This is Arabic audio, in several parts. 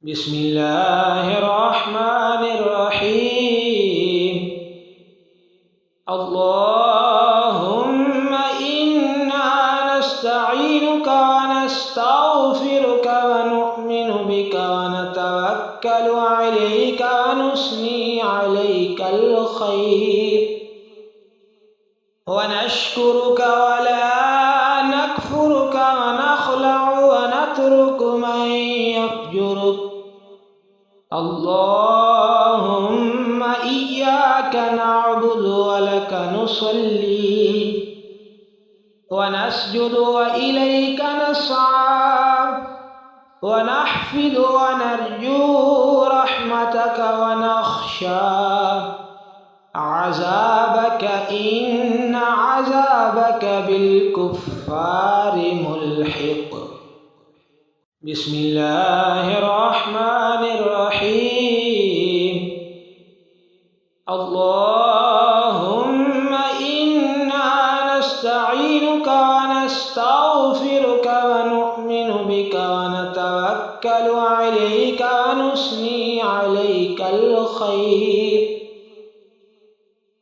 بسم الله الرحمن الرحيم اللهم إنا نستعينك ونستغفرك ونؤمن بك ونتوكل عليك ونثني عليك الخير ونشكرك ولا نكفرك ونخلع ونترك من يفجرك اللهم إياك نعبد ولك نصلي ونسجد وإليك نسعى ونحفظ ونرجو رحمتك ونخشى عذابك إن عذابك بالكفار ملحق بسم الله الرحمن الرحيم اللهم إنا نستعينك ونستغفرك ونؤمن بك ونتوكل عليك ونثني عليك الخير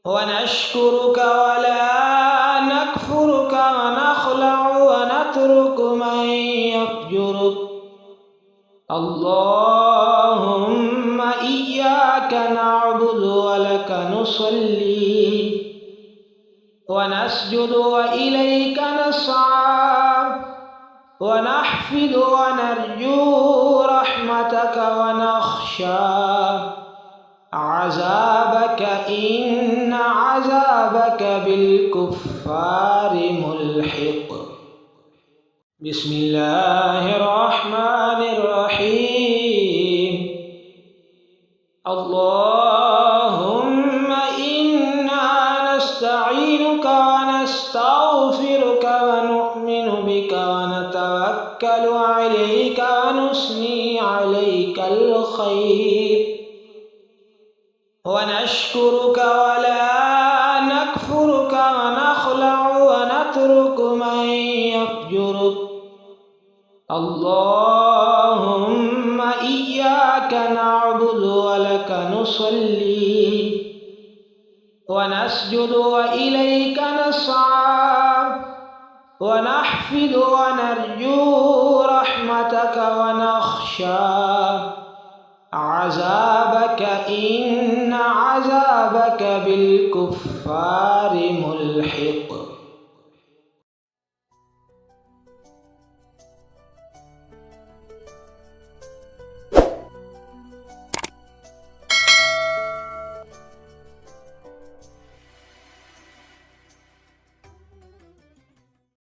ونشكرك ولا نكفرك ونخلع ونترك من يفجرك اللهم إياك نعبد ولك نصلي ونسجد وإليك نسعى ونحفظ ونرجو رحمتك ونخشى عذابك إن عذابك بالكفار ملحق بسم الله الرحمن الرحيم اللهم إنا نستعينك ونستغفرك ونؤمن بك ونتوكل عليك ونثني عليك الخير ونشكرك ولا نكفرك ونخلع ونترك من يفجرك اللهم إياك نعبد ولك نصلي ونسجد وإليك نسعى ونحفظ ونرجو رحمتك ونخشى عذابك إن عذابك بالكفار ملحق